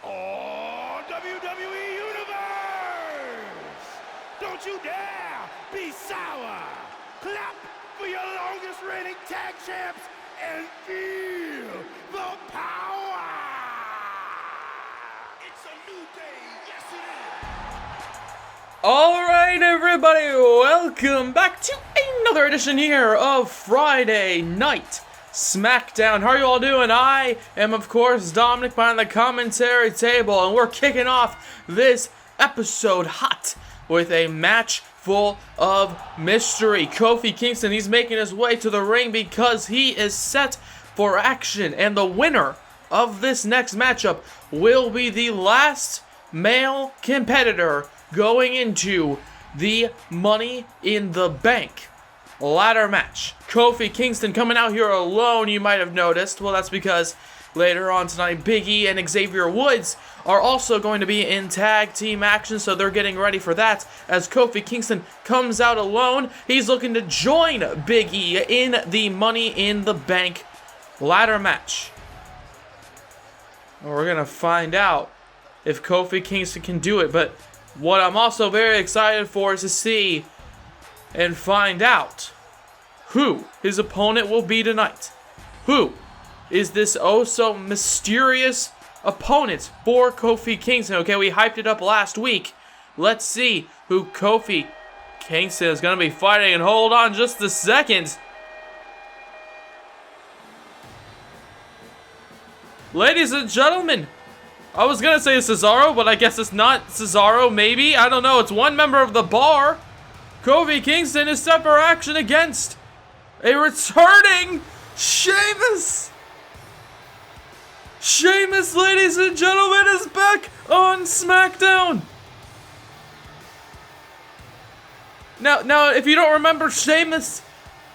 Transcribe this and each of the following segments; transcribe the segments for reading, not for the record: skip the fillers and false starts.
Oh, WWE Universe! Don't you dare be sour! Clap for your longest reigning tag champs and feel the power! It's a new day, yes it is! Alright everybody, welcome back to another edition here of Friday Night SmackDown. How are you all doing? I am, of course, Dominic behind the commentary table, and we're kicking off this episode hot with a match full of mystery. Kofi Kingston, he's making his way to the ring because he is set for action, and the winner of this next matchup will be the last male competitor going into the Money in the Bank ladder match. Kofi Kingston coming out here alone, you might have noticed. Well, that's because later on tonight, Big E and Xavier Woods are also going to be in tag team action, so they're getting ready for that. As Kofi Kingston comes out alone, he's looking to join Big E in the Money in the Bank ladder match. And we're going to find out if Kofi Kingston can do it, but what I'm also very excited for is to see and find out who his opponent will be tonight. Who is this oh so mysterious opponent for Kofi Kingston? Okay, we hyped it up last week. Let's see who Kofi Kingston is going to be fighting, and hold on just a second. Ladies and gentlemen, I was going to say Cesaro, but I guess it's not Cesaro, maybe. I don't know. It's one member of the Bar. Kofi Kingston is set for action against a returning Sheamus. Sheamus, ladies and gentlemen, is back on SmackDown. Now, if you don't remember, Sheamus,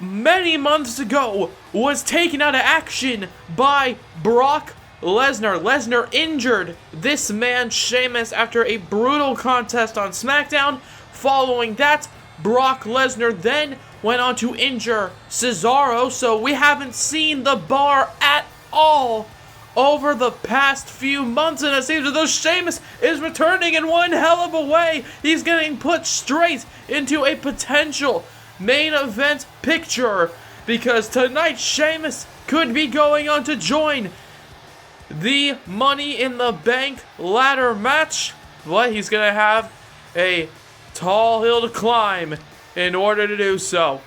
many months ago, was taken out of action by Brock Lesnar. Lesnar injured this man, Sheamus, after a brutal contest on SmackDown. Following that, Brock Lesnar then went on to injure Cesaro, so we haven't seen the Bar at all over the past few months, and it seems as though Sheamus is returning in one hell of a way. He's getting put straight into a potential main event picture, because tonight Sheamus could be going on to join the Money in the Bank ladder match, but he's going to have a tall hill to climb in order to do so.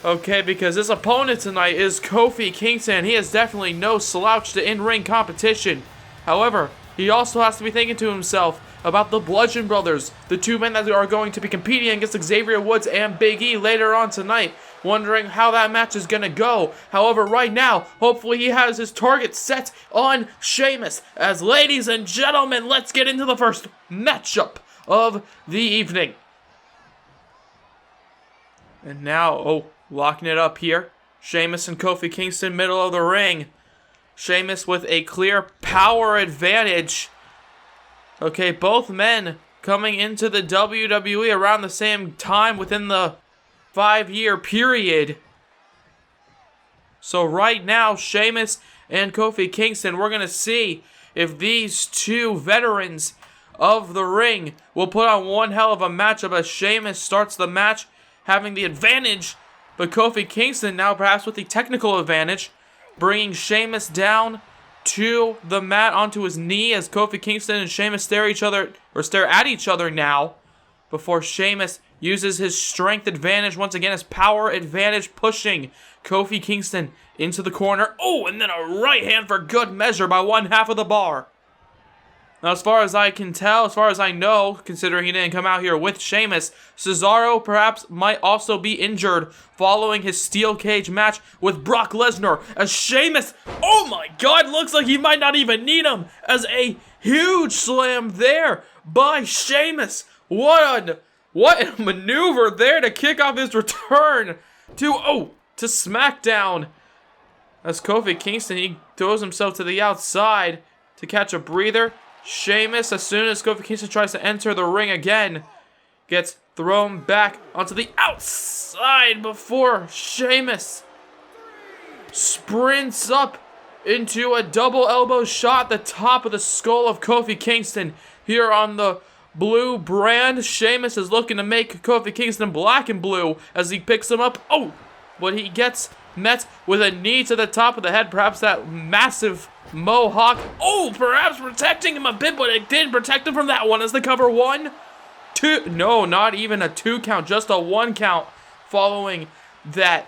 Okay, because this opponent tonight is Kofi Kingston. He is definitely no slouch to in-ring competition. However, he also has to be thinking to himself about the Bludgeon Brothers, the two men that are going to be competing against Xavier Woods and Big E later on tonight, wondering how that match is going to go. However, right now, hopefully he has his target set on Sheamus. As ladies and gentlemen, let's get into the first matchup of the evening. And now, locking it up here, Sheamus and Kofi Kingston, middle of the ring. Sheamus with a clear power advantage. Okay, both men coming into the WWE around the same time within the 5-year period. So right now, Sheamus and Kofi Kingston, we're going to see if these two veterans of the ring will put on one hell of a matchup as Sheamus starts the match having the advantage, but Kofi Kingston now perhaps with the technical advantage, bringing Sheamus down to the mat onto his knee as Kofi Kingston and Sheamus stare at each other now, before Sheamus uses his strength advantage once again, his power advantage, pushing Kofi Kingston into the corner. Oh, and then a right hand for good measure by one half of the Bar. Now, as far as I can tell, as far as I know, considering he didn't come out here with Sheamus, Cesaro perhaps might also be injured following his steel cage match with Brock Lesnar, as Sheamus, oh my god, looks like he might not even need him, as a huge slam there by Sheamus. What a maneuver there to kick off his return to SmackDown. As Kofi Kingston, he throws himself to the outside to catch a breather. Sheamus, as soon as Kofi Kingston tries to enter the ring again, gets thrown back onto the outside before Sheamus sprints up into a double elbow shot at the top of the skull of Kofi Kingston. Here on the blue brand, Sheamus is looking to make Kofi Kingston black and blue as he picks him up. Oh, but he gets met with a knee to the top of the head. Perhaps that massive mohawk. Oh, perhaps protecting him a bit, but it didn't protect him from that one as the cover 1, 2. No, not even a 2 count, just a 1 count following that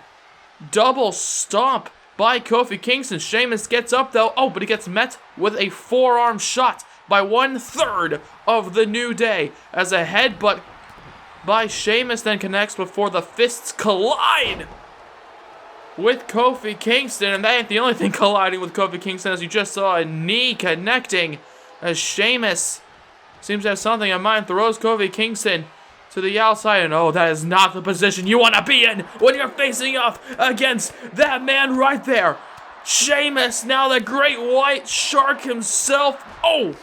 double stomp by Kofi Kingston. Sheamus gets up though. Oh, but he gets met with a forearm shot by 1/3 of the New Day as a headbutt by Sheamus then connects before the fists collide with Kofi Kingston. And that ain't the only thing colliding with Kofi Kingston, as you just saw a knee connecting as Sheamus seems to have something in mind. Throws Kofi Kingston to the outside, and oh, that is not the position you want to be in when you're facing off against that man right there. Sheamus, now the great white shark himself. Oh,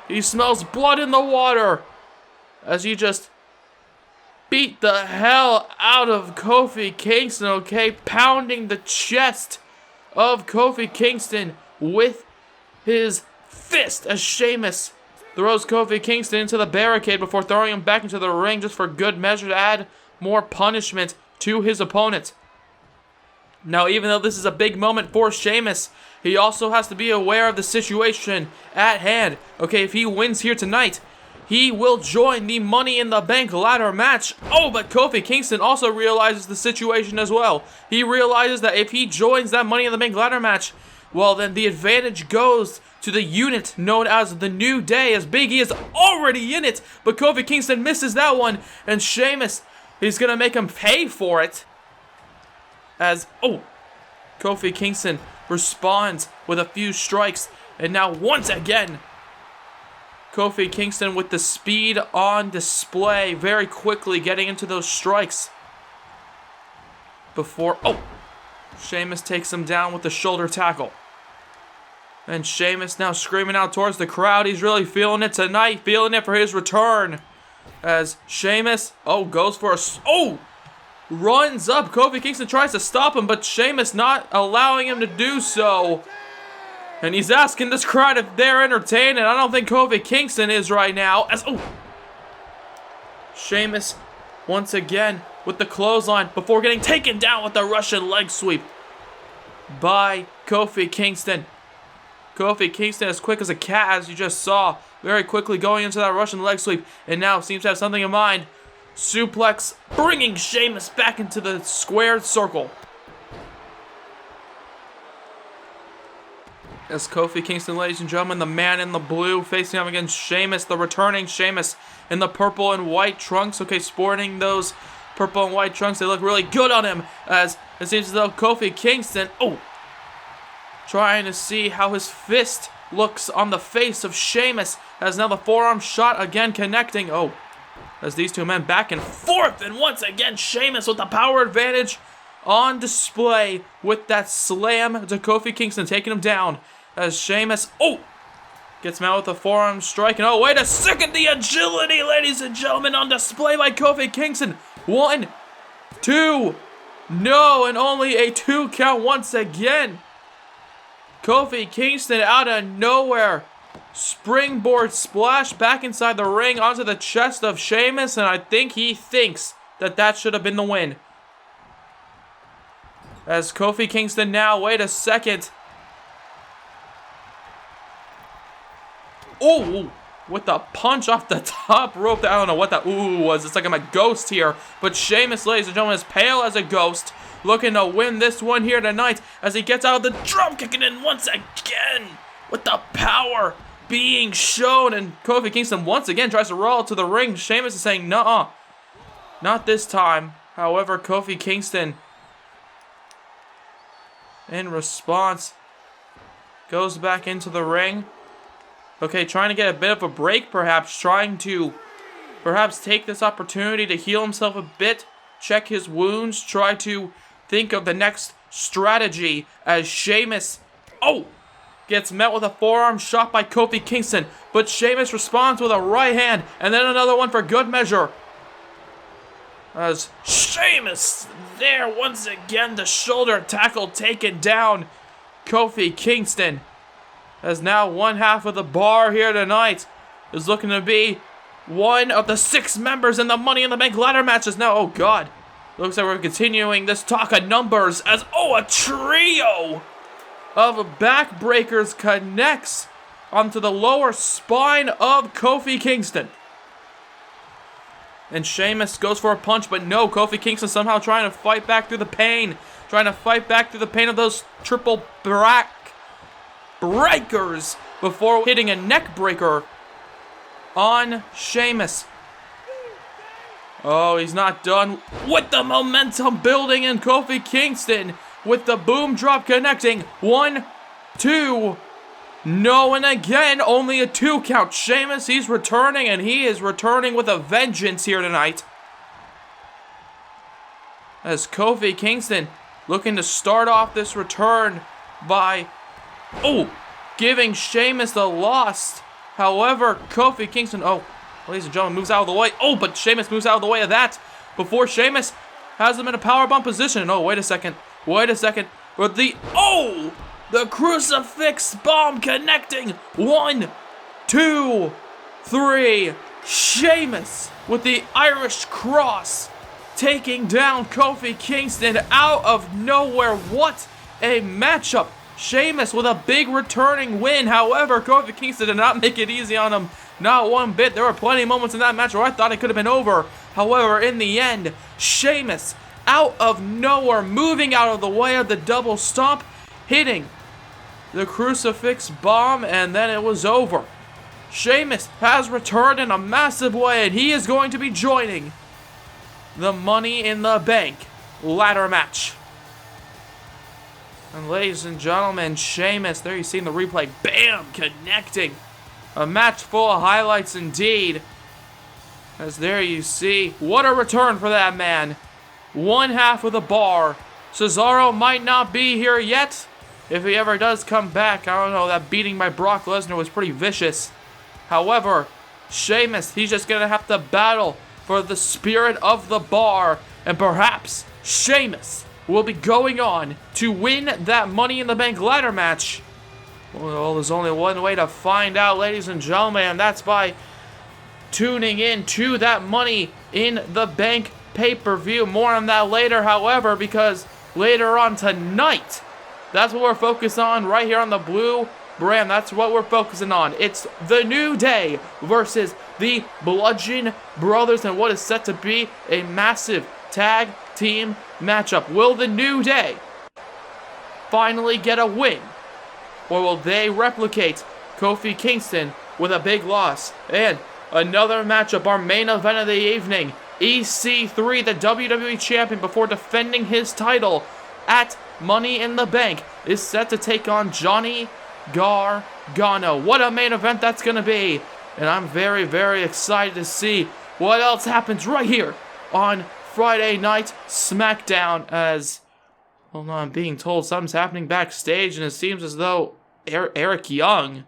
he smells blood in the water as he just beat the hell out of Kofi Kingston, okay? Pounding the chest of Kofi Kingston with his fist as Sheamus throws Kofi Kingston into the barricade before throwing him back into the ring just for good measure to add more punishment to his opponent. Now, even though this is a big moment for Sheamus, he also has to be aware of the situation at hand. Okay, if he wins here tonight, he will join the Money in the Bank ladder match. Oh, but Kofi Kingston also realizes the situation as well. He realizes that if he joins that Money in the Bank ladder match, well, then the advantage goes to the unit known as the New Day, as Big E is already in it. But Kofi Kingston misses that one, and Sheamus, he's going to make him pay for it. As, oh, Kofi Kingston responds with a few strikes, and now once again, Kofi Kingston with the speed on display, very quickly getting into those strikes. Before, oh, Sheamus takes him down with the shoulder tackle. And Sheamus now screaming out towards the crowd. He's really feeling it tonight, feeling it for his return. As Sheamus, oh, goes for a, oh, runs up. Kofi Kingston tries to stop him, but Sheamus not allowing him to do so. And he's asking this crowd if they're entertained, and I don't think Kofi Kingston is right now. As, oh, Sheamus once again with the clothesline before getting taken down with the Russian leg sweep by Kofi Kingston. Kofi Kingston as quick as a cat, as you just saw, very quickly going into that Russian leg sweep, and now seems to have something in mind. Suplex, bringing Sheamus back into the squared circle. As Kofi Kingston, ladies and gentlemen, the man in the blue, facing up against Sheamus, the returning Sheamus in the purple and white trunks. Okay, sporting those purple and white trunks, they look really good on him, as it seems as though Kofi Kingston, oh, trying to see how his fist looks on the face of Sheamus, as now the forearm shot again connecting. Oh, as these two men back and forth, and once again Sheamus with the power advantage on display with that slam to Kofi Kingston, taking him down. As Sheamus, oh, gets met with a forearm strike, and oh, wait a second, the agility, ladies and gentlemen, on display by Kofi Kingston. 1, 2, no, and only a 2 count once again. Kofi Kingston out of nowhere, springboard splash back inside the ring onto the chest of Sheamus, and I think he thinks that that should have been the win. As Kofi Kingston now, wait a second. Oh, with the punch off the top rope. I don't know what that ooh was. It's like I'm a ghost here. But Sheamus, ladies and gentlemen, is pale as a ghost, looking to win this one here tonight as he gets out of the drum, kicking in once again with the power being shown. And Kofi Kingston once again tries to roll to the ring. Sheamus is saying, nuh-uh, not this time. However, Kofi Kingston, in response, goes back into the ring. Okay, trying to get a bit of a break, perhaps. Trying to perhaps take this opportunity to heal himself a bit. Check his wounds. Try to think of the next strategy as Sheamus, oh, gets met with a forearm shot by Kofi Kingston. But Sheamus responds with a right hand, and then another one for good measure. As Sheamus there once again, the shoulder tackle taken down. Kofi Kingston, as now one half of the bar here tonight is looking to be one of the 6 members in the Money in the Bank ladder matches now. Oh God, looks like we're continuing this talk of numbers as, a trio of backbreakers connects onto the lower spine of Kofi Kingston. And Sheamus goes for a punch, but no, Kofi Kingston somehow trying to fight back through the pain. Trying to fight back through the pain of those triple back breakers before hitting a neck breaker on Sheamus. Oh, he's not done with the momentum building in Kofi Kingston with the boom drop connecting. 1, 2, no, and again, only a 2 count. Sheamus, he's returning, and he is returning with a vengeance here tonight. As Kofi Kingston looking to start off this return by, giving Sheamus the loss. However, Kofi Kingston, ladies and gentlemen, moves out of the way. But Sheamus moves out of the way of that before Sheamus has him in a powerbomb position. Wait a second. But the crucifix bomb connecting. 1, 2, 3. Sheamus with the Irish cross taking down Kofi Kingston out of nowhere. What a matchup. Sheamus with a big returning win. However, Kofi Kingston did not make it easy on him. Not one bit. There were plenty of moments in that match where I thought it could have been over. However, in the end, Sheamus out of nowhere, moving out of the way of the double stomp, hitting the crucifix bomb, and then it was over. Sheamus has returned in a massive way, and he is going to be joining the Money in the Bank ladder match. And ladies and gentlemen, Sheamus, there you see in the replay, bam, connecting. A match full of highlights indeed. As there you see, what a return for that man. One half of the bar. Cesaro might not be here yet. If he ever does come back, I don't know, that beating by Brock Lesnar was pretty vicious. However, Sheamus, he's just going to have to battle for the spirit of the bar. And perhaps Sheamus will be going on to win that Money in the Bank ladder match. Well, there's only one way to find out, ladies and gentlemen, and that's by tuning in to that Money in the Bank pay-per-view. More on that later, however, because later on tonight, that's what we're focused on right here on the blue brand. That's what we're focusing on. It's the New Day versus the Bludgeon Brothers and what is set to be a massive tag team matchup. Will the New Day finally get a win? Or will they replicate Kofi Kingston with a big loss? And another matchup, our main event of the evening. EC3, the WWE Champion, before defending his title at Money in the Bank, is set to take on Johnny Gargano. What a main event that's going to be. And I'm very, very excited to see what else happens right here on Friday Night SmackDown. As, well, no, I'm being told something's happening backstage, and it seems as though Eric Young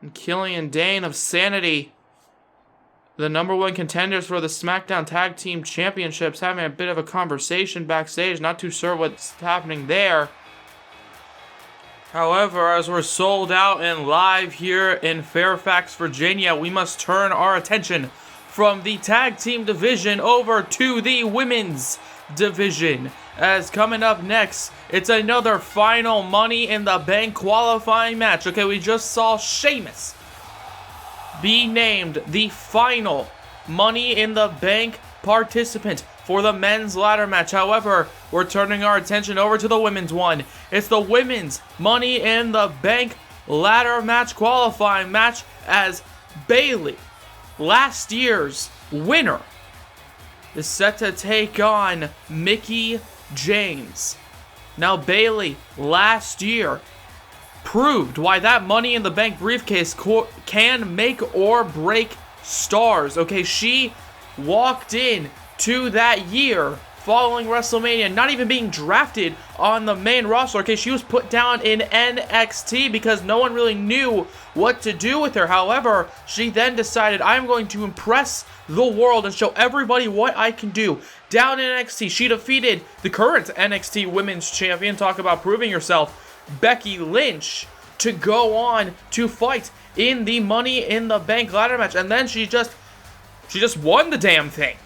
and Killian Dane of Sanity, the #1 contenders for the SmackDown Tag Team Championships, having a bit of a conversation backstage. Not too sure what's happening there. However, as we're sold out and live here in Fairfax, Virginia, we must turn our attention from the tag team division over to the women's division. As coming up next, it's another final Money in the Bank qualifying match. Okay, we just saw Sheamus be named the final Money in the Bank participant for the men's ladder match. However, we're turning our attention over to the women's one. It's the women's Money in the Bank ladder match qualifying match, as Bayley, last year's winner, is set to take on Mickie James. Now, Bayley last year proved why that Money in the Bank briefcase can make or break stars. Okay, she walked in to that year following WrestleMania, not even being drafted on the main roster. Okay, she was put down in NXT because no one really knew what to do with her. However, she then decided, I'm going to impress the world and show everybody what I can do. Down in NXT, she defeated the current NXT Women's Champion. Talk about proving yourself. Becky Lynch to go on to fight in the Money in the Bank ladder match. And then she just won the damn thing.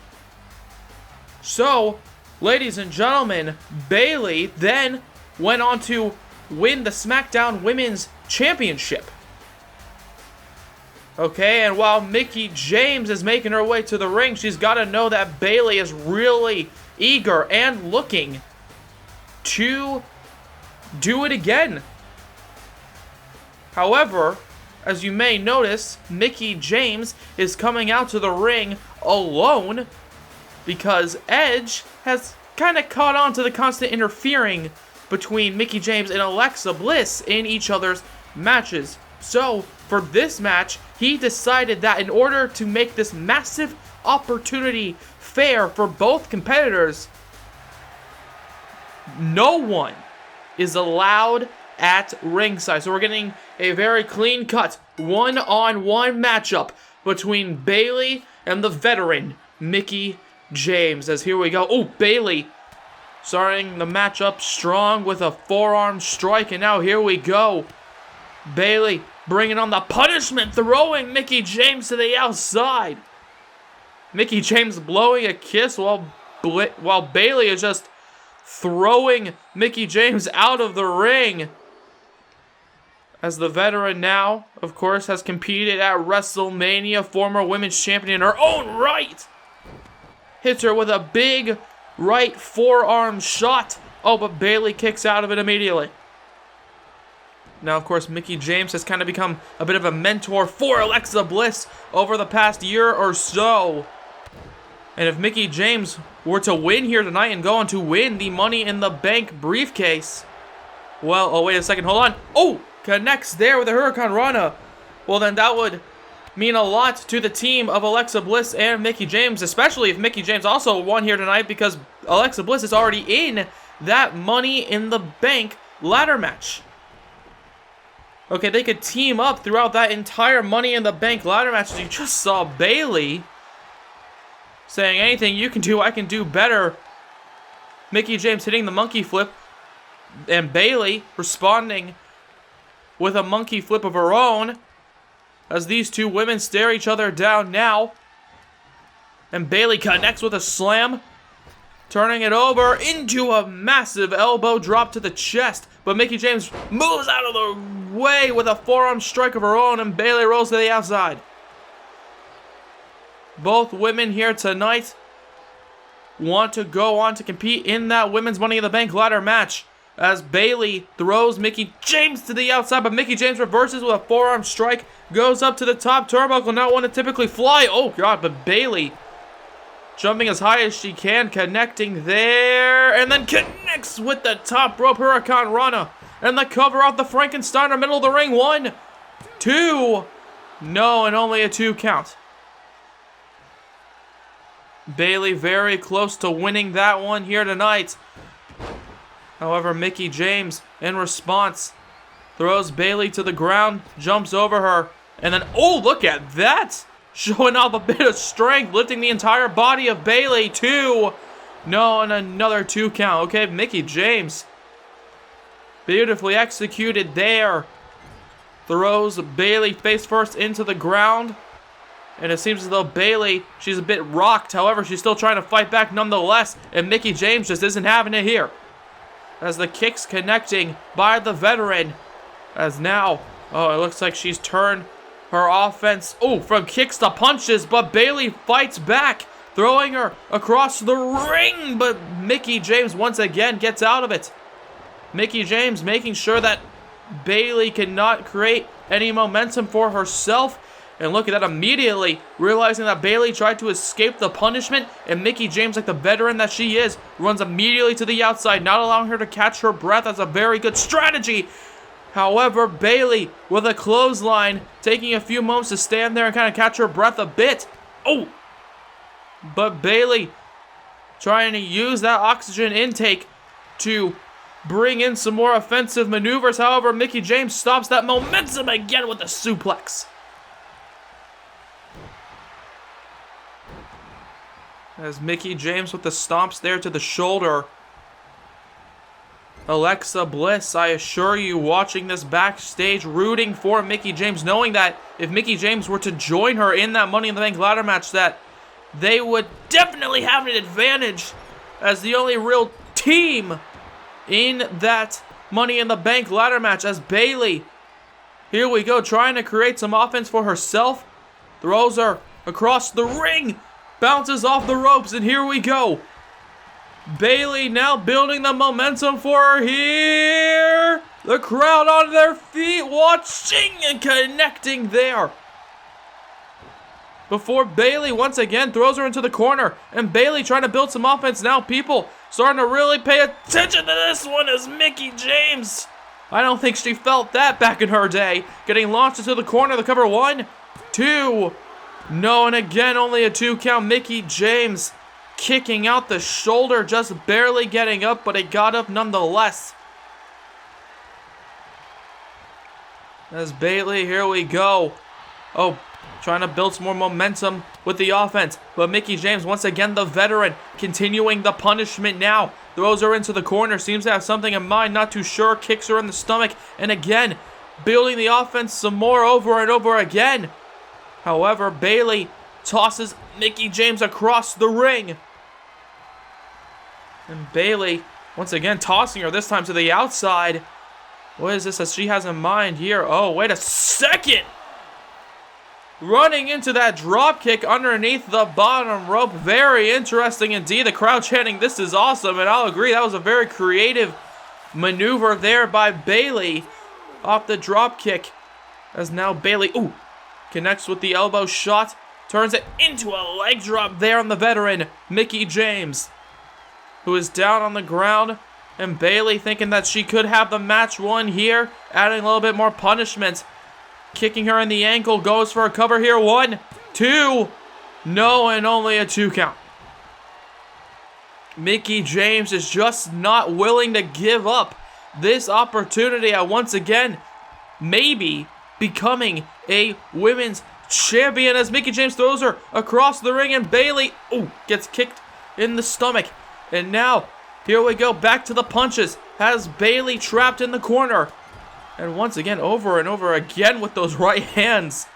So, ladies and gentlemen, Bayley then went on to win the SmackDown Women's Championship. Okay, and while Mickie James is making her way to the ring, she's got to know that Bayley is really eager and looking to do it again. However, as you may notice, Mickie James is coming out to the ring alone because Edge has kind of caught on to the constant interfering between Mickie James and Alexa Bliss in each other's matches. So, for this match, he decided that in order to make this massive opportunity fair for both competitors, no one is allowed at ringside. So we're getting a very clean-cut one-on-one matchup between Bayley and the veteran Mickie James. As here we go. Oh, Bayley starting the matchup strong with a forearm strike. And now here we go. Bayley bringing on the punishment, throwing Mickie James to the outside. Mickie James blowing a kiss while Bayley is just throwing Mickie James out of the ring. As the veteran now, of course, has competed at WrestleMania, former women's champion in her own right. Hits her with a big right forearm shot. Oh, but Bayley kicks out of it immediately. Now, of course, Mickie James has kind of become a bit of a mentor for Alexa Bliss over the past year or so. And if Mickie James were to win here tonight and go on to win the Money in the Bank briefcase, well, oh, wait a second, hold on. Oh, connects there with a Hurricane Rana. Well, then that would mean a lot to the team of Alexa Bliss and Mickie James, especially if Mickie James also won here tonight because Alexa Bliss is already in that Money in the Bank ladder match. Okay, they could team up throughout that entire Money in the Bank ladder match. You just saw Bayley saying, anything you can do, I can do better. Mickie James hitting the monkey flip, and Bayley responding with a monkey flip of her own as these two women stare each other down now. And Bayley connects with a slam, turning it over into a massive elbow drop to the chest. But Mickie James moves out of the way with a forearm strike of her own, and Bayley rolls to the outside. Both women here tonight want to go on to compete in that Women's Money in the Bank ladder match. As Bayley throws Mickie James to the outside, but Mickie James reverses with a forearm strike, goes up to the top turnbuckle, not one to typically fly. Oh God, but Bayley jumping as high as she can, connecting there, and then connects with the top rope Hurricane Rana. And the cover off the Frankensteiner, middle of the ring. 1, 2. No, and only a 2 count. Bayley very close to winning that one here tonight. However, Mickie James, in response, throws Bayley to the ground, jumps over her, and then, oh, look at that! Showing off a bit of strength, lifting the entire body of Bayley. 2. No, and another 2 count. Okay, Mickie James, beautifully executed there. Throws Bayley face first into the ground. And it seems as though Bayley, she's a bit rocked. However, she's still trying to fight back nonetheless. And Mickie James just isn't having it here. As the kicks connecting by the veteran. As now, oh, it looks like she's turned her offense, oh, from kicks to punches. But Bayley fights back, throwing her across the ring. But Mickie James once again gets out of it. Mickie James making sure that Bayley cannot create any momentum for herself. And look at that, immediately realizing that Bayley tried to escape the punishment, and Mickie James, like the veteran that she is, runs immediately to the outside, not allowing her to catch her breath. That's a very good strategy. However, Bayley with a clothesline, taking a few moments to stand there and kind of catch her breath a bit. Oh! But Bayley trying to use that oxygen intake to bring in some more offensive maneuvers. However, Mickie James stops that momentum again with a suplex. As Mickie James with the stomps there to the shoulder. Alexa Bliss, I assure you, watching this backstage, rooting for Mickie James, knowing that if Mickie James were to join her in that Money in the Bank ladder match, that they would definitely have an advantage as the only real team in that Money in the Bank ladder match. As Bayley, here we go, trying to create some offense for herself, throws her across the ring, bounces off the ropes, and here we go. Bayley now building the momentum for her here. The crowd on their feet watching and connecting there. Before Bayley once again throws her into the corner. And Bayley trying to build some offense now. People starting to really pay attention to this one as Mickie James. I don't think she felt that back in her day. Getting launched into the corner. The cover 1, 2. No, and again only a 2 count. Mickie James kicking out the shoulder, just barely getting up, but it got up nonetheless. As Bayley, here we go. Oh, trying to build some more momentum with the offense. But Mickie James, once again, the veteran, continuing the punishment now. Throws her into the corner, seems to have something in mind, not too sure. Kicks her in the stomach, and again, building the offense some more over and over again. However, Bayley tosses Mickie James across the ring. And Bayley, once again, tossing her, this time to the outside. What is this that she has in mind here? Oh, wait a second! Running into that drop kick underneath the bottom rope. Very interesting indeed. The crowd chanting, "This is awesome," and I'll agree, that was a very creative maneuver there by Bayley off the drop kick. As now Bayley, connects with the elbow shot. Turns it into a leg drop there on the veteran, Mickie James, who is down on the ground. And Bayley thinking that she could have the match won here, adding a little bit more punishment. Kicking her in the ankle, goes for a cover here. 1, 2. No, and only a 2 count. Mickie James is just not willing to give up this opportunity at once again maybe becoming a women's champion, as Mickie James throws her across the ring, and Bayley gets kicked in the stomach. And now, here we go, back to the punches. Has Bayley trapped in the corner. And once again, over and over again with those right hands.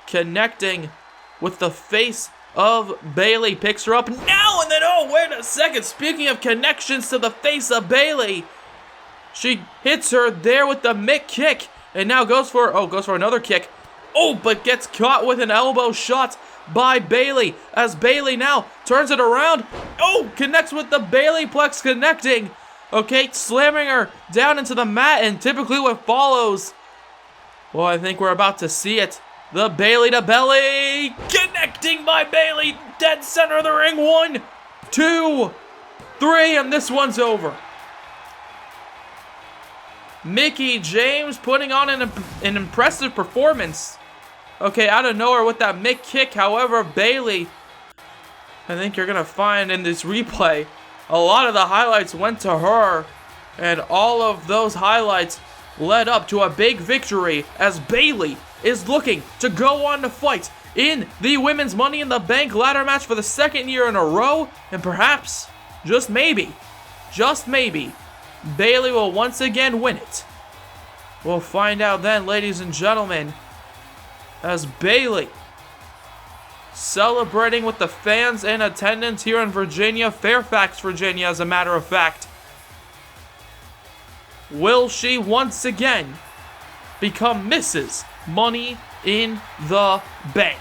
Connecting with the face of Bayley. Picks her up now, and then, wait a second. Speaking of connections to the face of Bayley, she hits her there with the mitt kick. And now goes for another kick. But gets caught with an elbow shot by Bayley, as Bayley now turns it around. Connects with the Bayleyplex, connecting. Okay, slamming her down into the mat, and typically what follows, well, I think we're about to see it. The Bayley to belly, connecting by Bayley, dead center of the ring. 1, 2, 3, and this one's over. Mickie James putting on an impressive performance. Okay, out of nowhere with that mitt kick. However, Bayley, I think you're going to find in this replay, a lot of the highlights went to her. And all of those highlights led up to a big victory, as Bayley is looking to go on to fight in the Women's Money in the Bank ladder match for the 2nd year in a row. And perhaps, just maybe, Bayley will once again win it. We'll find out then, ladies and gentlemen, as Bayley celebrating with the fans in attendance here in Virginia, Fairfax, Virginia, as a matter of fact. Will she once again become Mrs. Money in the Bank?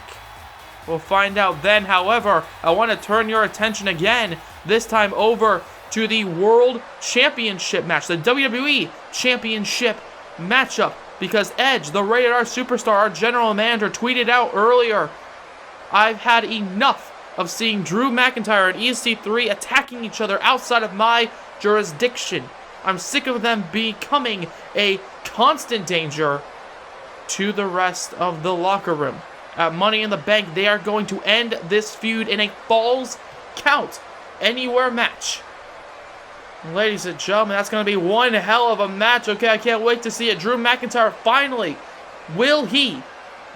We'll find out then. However, I want to turn your attention again, this time over to the World Championship match, the WWE Championship matchup, because Edge, the Rated R Superstar, our general manager, tweeted out earlier, "I've had enough of seeing Drew McIntyre and EC3 attacking each other outside of my jurisdiction. I'm sick of them becoming a constant danger to the rest of the locker room. At Money in the Bank, they are going to end this feud in a Falls Count Anywhere match." Ladies and gentlemen, that's going to be one hell of a match. Okay, I can't wait to see it. Drew McIntyre finally, will he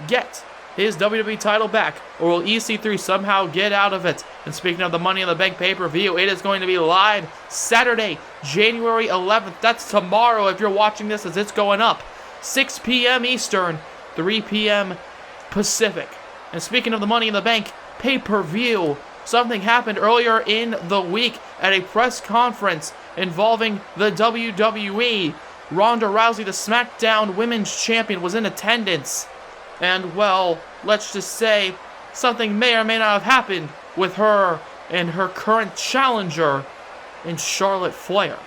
get his WWE title back, or will EC3 somehow get out of it? And speaking of the Money in the Bank pay-per-view, it is going to be live Saturday, January 11th. That's tomorrow if you're watching this as it's going up. 6 p.m. Eastern, 3 p.m. Pacific. And speaking of the Money in the Bank pay-per-view, something happened earlier in the week at a press conference involving the WWE. Ronda Rousey, the SmackDown Women's Champion, was in attendance. And, well, let's just say something may or may not have happened with her and her current challenger in Charlotte Flair.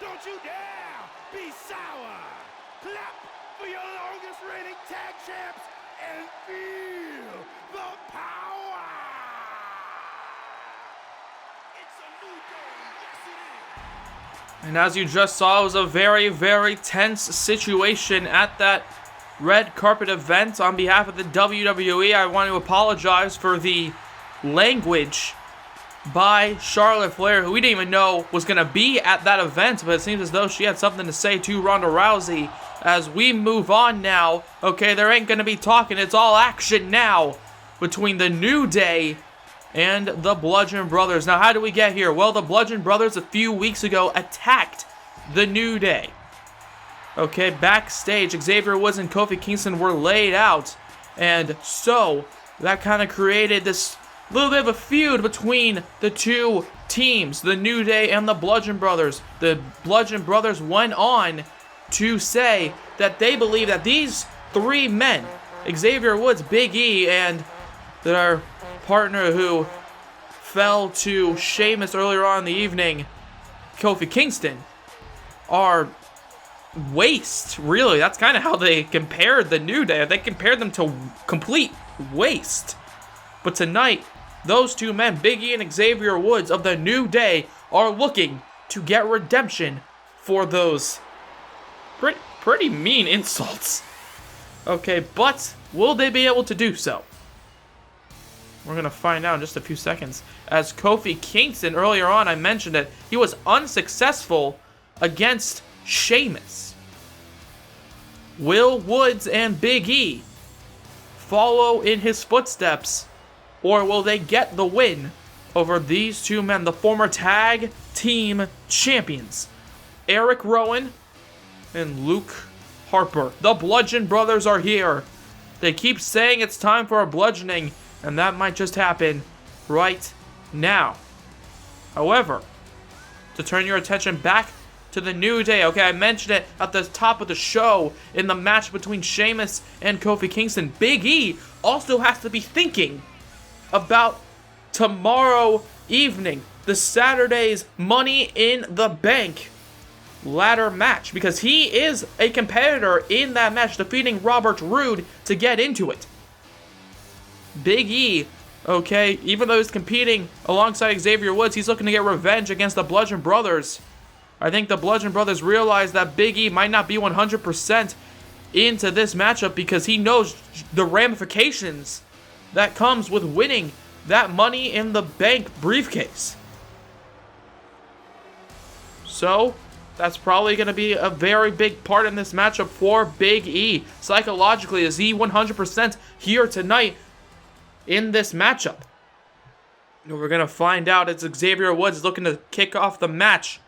Don't you dare be sour! Clap for your longest reigning tag champs and feel the power! It's a new day, yes it is! And as you just saw, it was a very, very tense situation at that red carpet event. On behalf of the WWE, I want to apologize for the language by Charlotte Flair, who we didn't even know was going to be at that event, but it seems as though she had something to say to Ronda Rousey. As we move on now, okay, there ain't going to be talking, it's all action now between the New Day and the Bludgeon Brothers. Now, how do we get here? Well, the Bludgeon Brothers a few weeks ago attacked the New Day. Okay, backstage, Xavier Woods and Kofi Kingston were laid out, and so that kind of created this little bit of a feud between the two teams, the New Day and the Bludgeon Brothers. The Bludgeon Brothers went on to say that they believe that these three men, Xavier Woods, Big E, and their partner who fell to Sheamus earlier on in the evening, Kofi Kingston, are waste, really. That's kind of how they compared the New Day. They compared them to complete waste. But tonight, those two men, Big E and Xavier Woods of the New Day, are looking to get redemption for those pretty mean insults. Okay, but will they be able to do so? We're going to find out in just a few seconds. As Kofi Kingston, earlier on, I mentioned it, he was unsuccessful against Sheamus. Will Woods and Big E follow in his footsteps, or will they get the win over these two men, the former tag team champions, Eric Rowan and Luke Harper? The Bludgeon Brothers are here. They keep saying it's time for a bludgeoning, and that might just happen right now. However, to turn your attention back to the New Day, okay, I mentioned it at the top of the show in the match between Sheamus and Kofi Kingston. Big E also has to be thinking about tomorrow evening, the Saturday's Money in the Bank ladder match, because he is a competitor in that match, defeating Robert Roode to get into it. Big E, okay, even though he's competing alongside Xavier Woods, he's looking to get revenge against the Bludgeon Brothers. I think the Bludgeon Brothers realize that Big E might not be 100% into this matchup because he knows the ramifications that comes with winning that Money in the Bank briefcase. So, that's probably going to be a very big part in this matchup for Big E. Psychologically, is he 100% here tonight in this matchup? And we're going to find out. It's Xavier Woods looking to kick off the match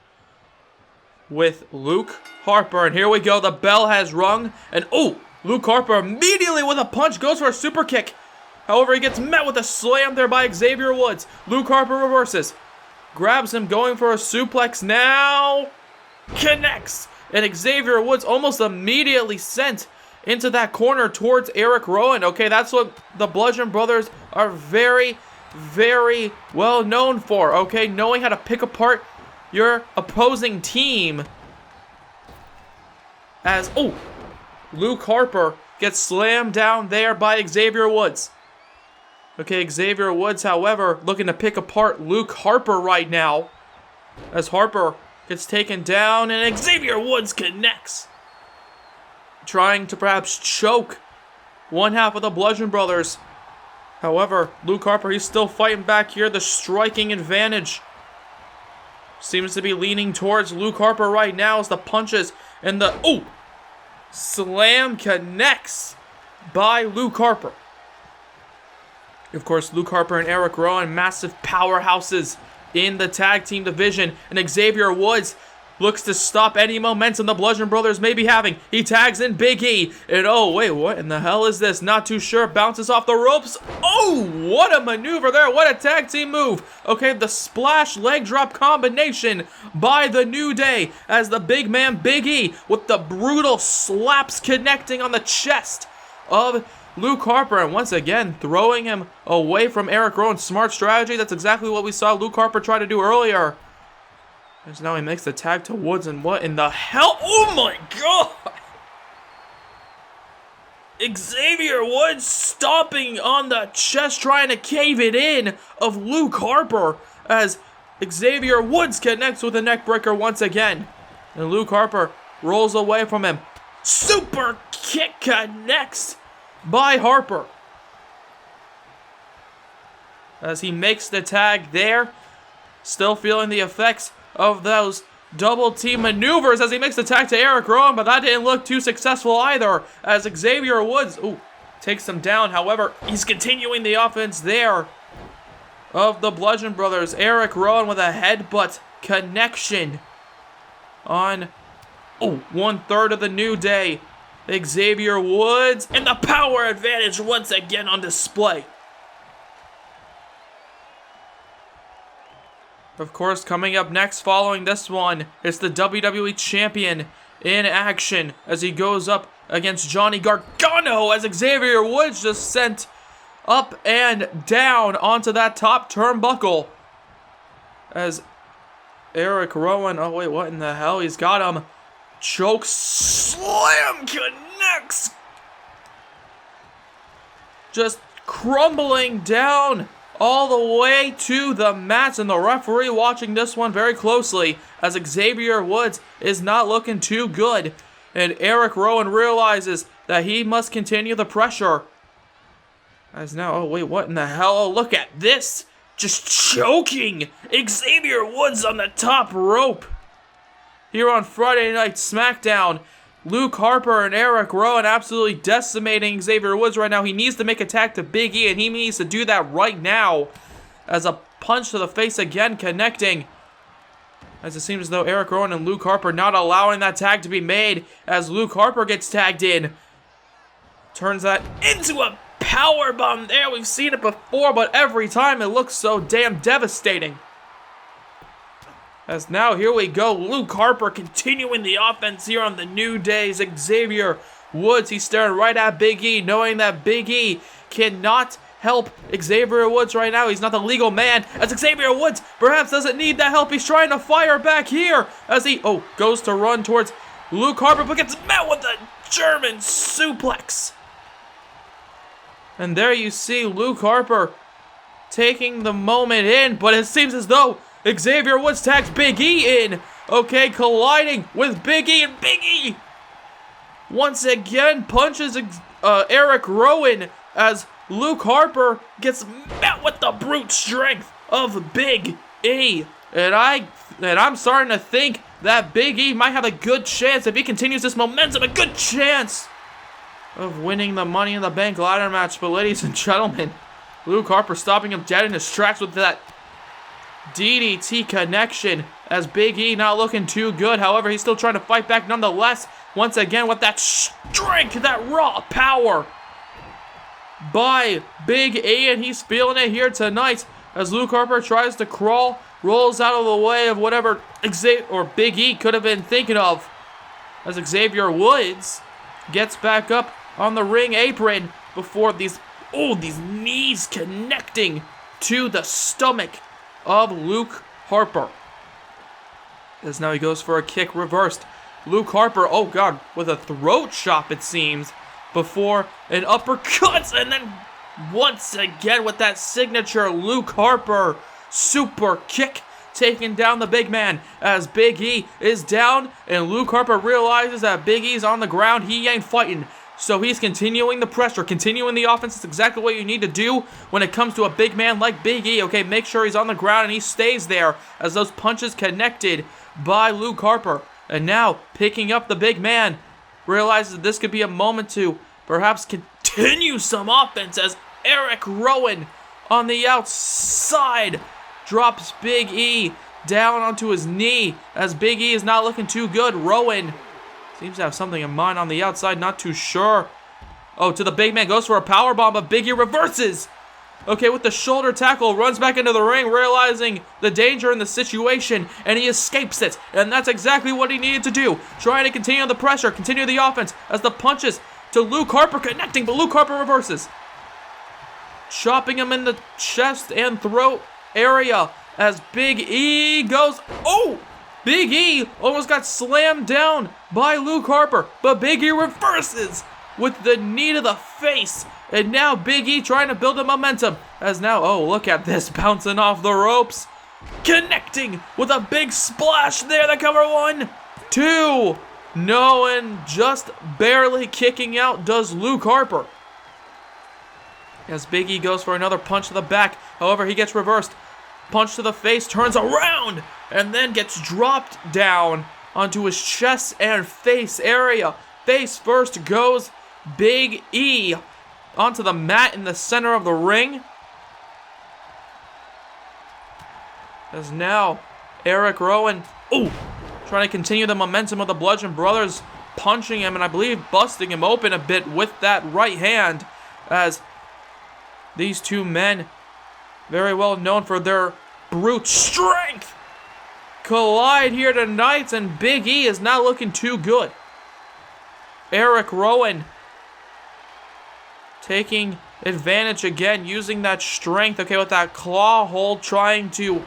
with Luke Harper. And here we go. The bell has rung. And, oh, Luke Harper immediately with a punch goes for a super kick. However, he gets met with a slam there by Xavier Woods. Luke Harper reverses. Grabs him, going for a suplex now. Connects. And Xavier Woods almost immediately sent into that corner towards Eric Rowan. Okay, that's what the Bludgeon Brothers are very, very well known for. Okay, knowing how to pick apart your opposing team. As, oh, Luke Harper gets slammed down there by Xavier Woods. Okay, Xavier Woods, however, looking to pick apart Luke Harper right now. As Harper gets taken down and Xavier Woods connects. Trying to perhaps choke one half of the Bludgeon Brothers. However, Luke Harper, he's still fighting back here. The striking advantage seems to be leaning towards Luke Harper right now as the punches and the, oh, slam connects by Luke Harper. Of course, Luke Harper and Eric Rowan, massive powerhouses in the tag team division. And Xavier Woods looks to stop any momentum the Bludgeon Brothers may be having. He tags in Big E. And oh, wait, what in the hell is this? Not too sure. Bounces off the ropes. Oh, what a maneuver there. What a tag team move. Okay, the splash leg drop combination by the New Day as the big man Big E with the brutal slaps connecting on the chest of Luke Harper, and once again throwing him away from Eric Rowan. Smart strategy. That's exactly what we saw Luke Harper try to do earlier. As now he makes the tag to Woods, and what in the hell? Oh my god! Xavier Woods stomping on the chest, trying to cave it in of Luke Harper as Xavier Woods connects with a neckbreaker once again. And Luke Harper rolls away from him. Super kick connects by Harper as he makes the tag there. Still feeling the effects of those double team maneuvers as he makes the tag to Eric Rowan, but that didn't look too successful either as Xavier Woods takes him down. However, he's continuing the offense there of the Bludgeon Brothers. Eric Rowan with a headbutt connection on 1/3 of the New Day. Xavier Woods, and the power advantage once again on display. Of course, coming up next following this one, it's the WWE Champion in action as he goes up against Johnny Gargano as Xavier Woods just sent up and down onto that top turnbuckle. As Eric Rowan, oh wait, what in the hell? He's got him. Choke slam connects. Just crumbling down all the way to the mats, and the referee watching this one very closely as Xavier Woods is not looking too good. And Eric Rowan realizes that he must continue the pressure. As now, oh wait, what in the hell? Oh, look at this. Just choking Xavier Woods on the top rope. Here on Friday Night SmackDown, Luke Harper and Eric Rowan absolutely decimating Xavier Woods right now. He needs to make a tag to Big E, and he needs to do that right now. As a punch to the face again connecting. As it seems as though Eric Rowan and Luke Harper not allowing that tag to be made as Luke Harper gets tagged in. Turns that into a powerbomb there. We've seen it before, but every time it looks so damn devastating. As now, here we go, Luke Harper continuing the offense here on the New Day's Xavier Woods. He's staring right at Big E, knowing that Big E cannot help Xavier Woods right now. He's not the legal man, as Xavier Woods perhaps doesn't need that help. He's trying to fire back here as he, goes to run towards Luke Harper, but gets met with a German suplex. And there you see Luke Harper taking the moment in, but it seems as though Xavier Woods tags Big E in. Okay, colliding with Big E, and Big E once again punches Eric Rowan as Luke Harper gets met with the brute strength of Big E. And I'm starting to think that Big E might have a good chance, if he continues this momentum, a good chance of winning the Money in the Bank ladder match. But ladies and gentlemen, Luke Harper stopping him dead in his tracks with that DDT connection as Big E not looking too good. However, he's still trying to fight back nonetheless. Once again with that strength, that raw power by Big E, and he's feeling it here tonight as Luke Harper tries to crawl, rolls out of the way of whatever Big E could have been thinking of, as Xavier Woods gets back up on the ring apron before these knees connecting to the stomach of Luke Harper. As now he goes for a kick reversed. Luke Harper, oh god, with a throat chop it seems, before an uppercut, and then once again with that signature Luke Harper super kick, taking down the big man as Big E is down, and Luke Harper realizes that Big E's on the ground. He ain't fighting, so he's continuing the pressure, continuing the offense. It's exactly what you need to do when it comes to a big man like Big E. Okay, make sure he's on the ground and he stays there as those punches connected by Luke Harper. And now, picking up the big man, realizes this could be a moment to perhaps continue some offense as Eric Rowan on the outside drops Big E down onto his knee as Big E is not looking too good. Rowan seems to have something in mind on the outside, not too sure. Oh, to the big man, goes for a powerbomb, but Big E reverses. Okay, with the shoulder tackle, runs back into the ring, realizing the danger in the situation, and he escapes it. And that's exactly what he needed to do. Trying to continue the pressure, continue the offense, as the punches to Luke Harper connecting, but Luke Harper reverses. Chopping him in the chest and throat area as Big E goes, oh! Big E almost got slammed down by Luke Harper, but Big E reverses with the knee to the face. And now Big E trying to build the momentum as now, oh, look at this, bouncing off the ropes. Connecting with a big splash there, the cover 1, 2. No, and just barely kicking out does Luke Harper. As Big E goes for another punch to the back. However, he gets reversed. Punch to the face, turns around, and then gets dropped down onto his chest and face area. Face first goes Big E onto the mat in the center of the ring. As now Eric Rowan, trying to continue the momentum of the Bludgeon Brothers, punching him and I believe busting him open a bit with that right hand, as these two men, very well known for their brute strength, collide here tonight, and Big E is not looking too good. Eric Rowan taking advantage again, using that strength, okay, with that claw hold, trying to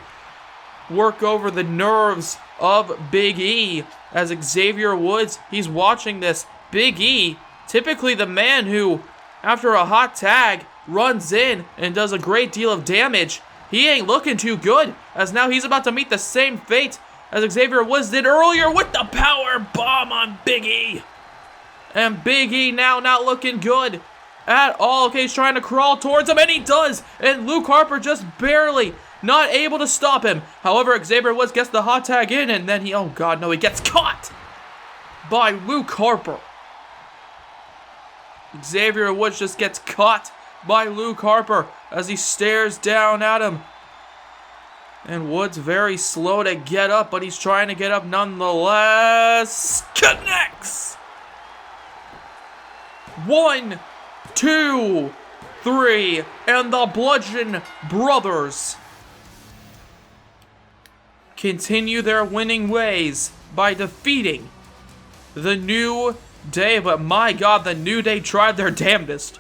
work over the nerves of Big E. As Xavier Woods, he's watching this. Big E, typically the man who, after a hot tag, runs in and does a great deal of damage. He ain't looking too good, as now he's about to meet the same fate as Xavier Woods did earlier with the power bomb on Big E. And Big E now not looking good at all. Okay, he's trying to crawl towards him, and he does. And Luke Harper just barely not able to stop him. However, Xavier Woods gets the hot tag in, and then he gets caught by Luke Harper. Xavier Woods just gets caught by Luke Harper as he stares down at him. And Woods very slow to get up, but he's trying to get up nonetheless. Connects! 1, 2, 3, and the Bludgeon Brothers continue their winning ways by defeating the New Day. But my god, the New Day tried their damnedest.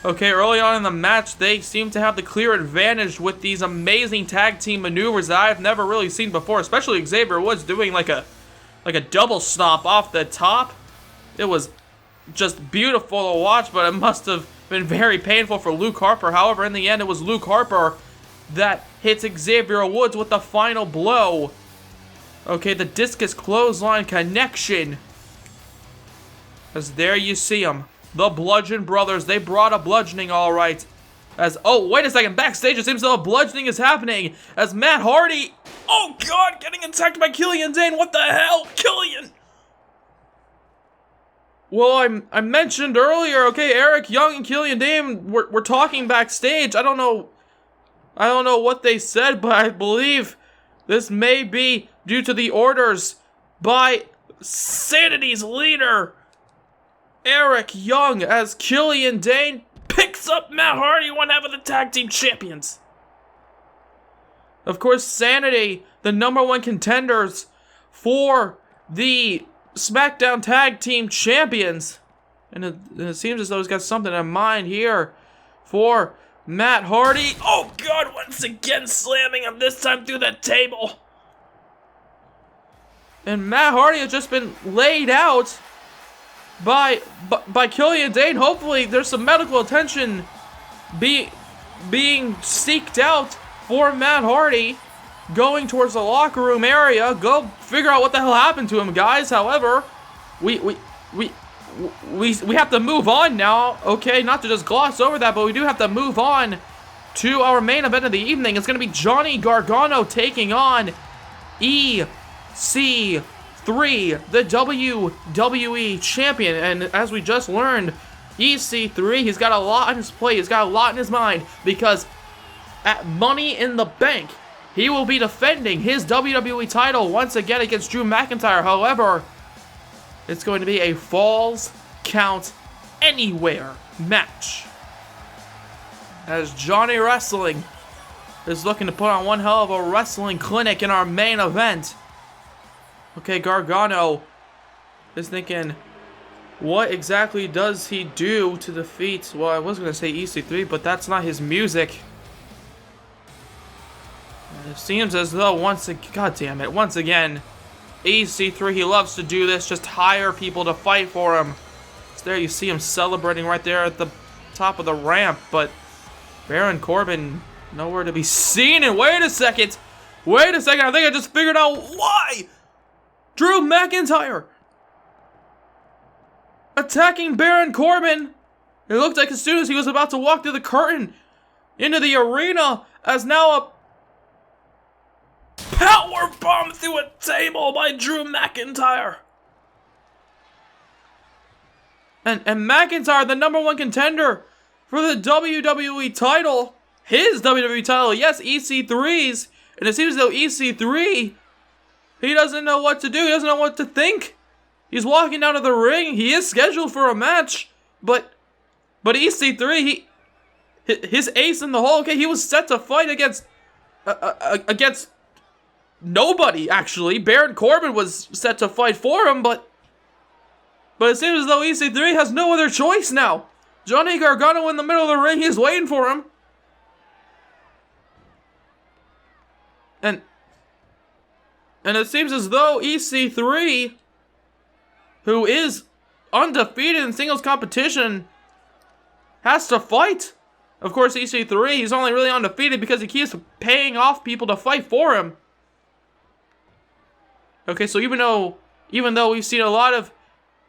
Okay, early on in the match, they seem to have the clear advantage with these amazing tag team maneuvers that I've never really seen before, especially Xavier Woods doing like a double stomp off the top. It was just beautiful to watch, but it must have been very painful for Luke Harper. However, in the end, it was Luke Harper that hits Xavier Woods with the final blow. Okay, the discus clothesline connection. As there you see them. The Bludgeon Brothers, they brought a bludgeoning all right. As, oh, wait a second, backstage it seems though a bludgeoning is happening. As Matt Hardy, oh god, getting attacked by Killian Dane. What the hell, Killian? Well, I mentioned earlier, okay, Eric Young and Killian Dane were talking backstage. I don't know what they said, but I believe this may be due to the orders by Sanity's leader, Eric Young, as Killian Dane picks up Matt Hardy, one half of the tag team champions. Of course, Sanity, the #1 contenders for the SmackDown tag team champions. And it seems as though he's got something in mind here for Matt Hardy. Oh, God, once again slamming him, this time through the table. And Matt Hardy has just been laid out by Killian Dane. Hopefully, there's some medical attention being seeked out for Matt Hardy, going towards the locker room area. Go figure out what the hell happened to him, guys. However, we have to move on now. Okay, not to just gloss over that, but we do have to move on to our main event of the evening. It's going to be Johnny Gargano taking on EC3, the WWE champion. And as we just learned, EC3, he's got a lot on his plate. He's got a lot in his mind, because at Money in the Bank, he will be defending his WWE title once again against Drew McIntyre. However, it's going to be a Falls Count Anywhere match, as Johnny Wrestling is looking to put on one hell of a wrestling clinic in our main event. Okay, Gargano is thinking, what exactly does he do to defeat, well, I was going to say EC3, but that's not his music. And it seems as though once again, EC3, he loves to do this, just hire people to fight for him. So there you see him celebrating right there at the top of the ramp, but Baron Corbin nowhere to be seen. And wait a second, I think I just figured out why. Drew McIntyre attacking Baron Corbin. It looked like as soon as he was about to walk through the curtain into the arena, as now a power bomb through a table by Drew McIntyre. And McIntyre, the #1 contender for the WWE title, his WWE title, yes, EC3's, and it seems as though EC3, he doesn't know what to do, he doesn't know what to think. He's walking down to the ring, he is scheduled for a match, but EC3, his ace in the hole, okay, he was set to fight against nobody, actually. Baron Corbin was set to fight for him, but it seems as though EC3 has no other choice now. Johnny Gargano in the middle of the ring, he's waiting for him. And it seems as though EC3, who is undefeated in singles competition, has to fight. Of course, EC3, he's only really undefeated because he keeps paying off people to fight for him. Okay, so even though we've seen a lot of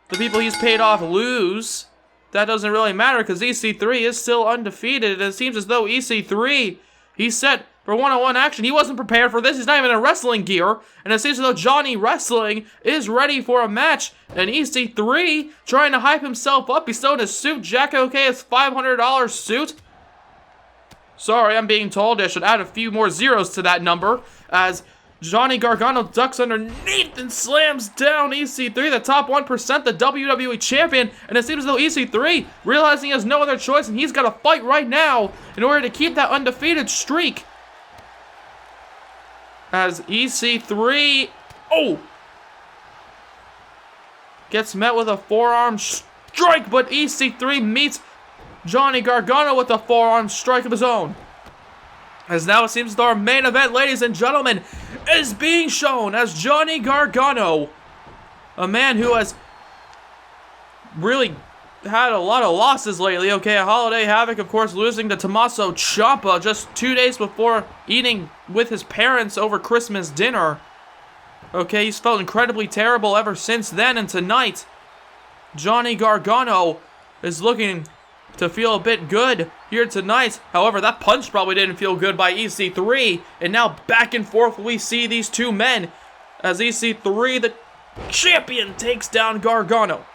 the people he's paid off lose, that doesn't really matter because EC3 is still undefeated. And it seems as though EC3, he's set for one-on-one action. He wasn't prepared for this. He's not even in wrestling gear. And it seems as though Johnny Wrestling is ready for a match. And EC3 trying to hype himself up. He's still in his suit jacket. Okay, his $500 suit. Sorry, I'm being told I should add a few more zeros to that number, as Johnny Gargano ducks underneath and slams down EC3, the top 1%, the WWE champion. And it seems as though EC3, realizing he has no other choice, and he's got to fight right now in order to keep that undefeated streak. As EC3, gets met with a forearm strike, but EC3 meets Johnny Gargano with a forearm strike of his own. As now it seems that our main event, ladies and gentlemen, is being shown as Johnny Gargano, a man who has really had a lot of losses lately. Okay, a Holiday Havoc, of course, losing to Tommaso Ciampa just 2 days before eating with his parents over Christmas dinner. Okay, he's felt incredibly terrible ever since then, and tonight, Johnny Gargano is looking to feel a bit good here tonight. However, that punch probably didn't feel good by EC3, and now back and forth we see these two men as EC3, the champion, takes down Gargano.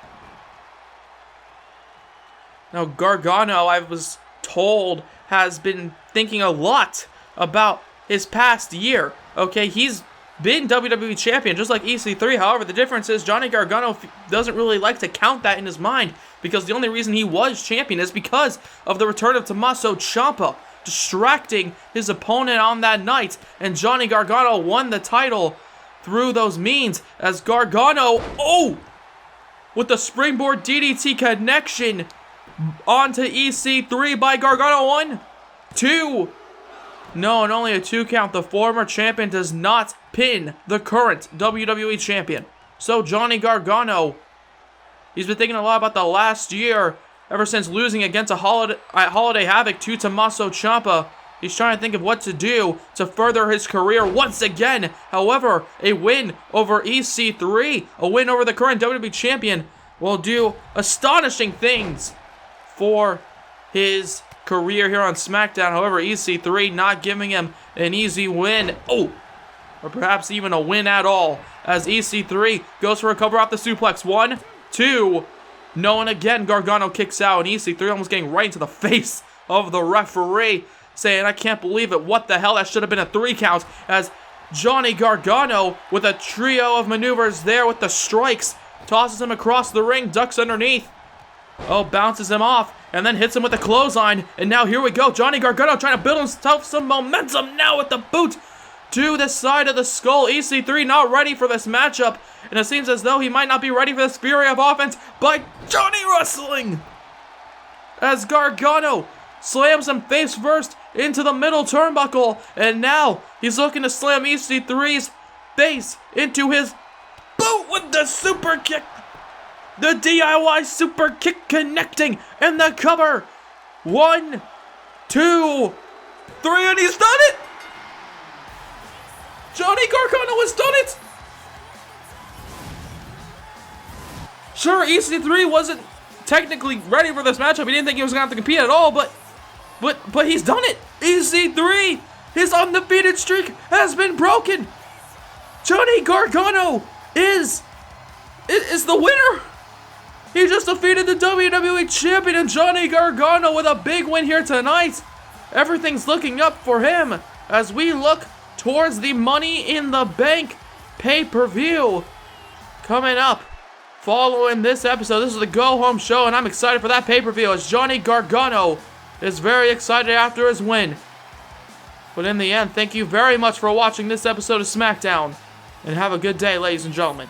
Now, Gargano, I was told, has been thinking a lot about his past year. Okay, he's been WWE champion just like EC3. However, the difference is Johnny Gargano doesn't really like to count that in his mind, because the only reason he was champion is because of the return of Tommaso Ciampa, distracting his opponent on that night. And Johnny Gargano won the title through those means, as Gargano, with the springboard DDT connection onto EC3 by Gargano. 1, 2. No, and only a 2 count. The former champion does not pin the current WWE champion. So Johnny Gargano, he's been thinking a lot about the last year, ever since losing against Holiday Havoc to Tommaso Ciampa. He's trying to think of what to do to further his career once again. However, a win over EC3, a win over the current WWE champion, will do astonishing things for his career here on SmackDown. However, EC3 not giving him an easy win. Oh, or perhaps even a win at all, as EC3 goes for a cover off the suplex. 1, 2. No, and again, Gargano kicks out, and EC3 almost getting right into the face of the referee, saying, I can't believe it, what the hell, that should have been a 3 count, as Johnny Gargano, with a trio of maneuvers there with the strikes, tosses him across the ring, ducks underneath, bounces him off, and then hits him with a clothesline, and now here we go, Johnny Gargano trying to build himself some momentum now with the boot to the side of the skull. EC3 not ready for this matchup, and it seems as though he might not be ready for this fury of offense by Johnny Wrestling, as Gargano slams him face first into the middle turnbuckle, and now he's looking to slam EC3's face into his boot with the super kick. The DIY super kick connecting, and the cover. 1, 2, 3, and he's done it! Johnny Gargano has done it! Sure, EC3 wasn't technically ready for this matchup. He didn't think he was going to have to compete at all, but he's done it! EC3, his undefeated streak has been broken! Johnny Gargano is the winner! He just defeated the WWE champion, and Johnny Gargano with a big win here tonight. Everything's looking up for him as we look towards the Money in the Bank pay-per-view coming up following this episode. This is the go-home show, and I'm excited for that pay-per-view as Johnny Gargano is very excited after his win. But in the end, thank you very much for watching this episode of SmackDown, and have a good day, ladies and gentlemen.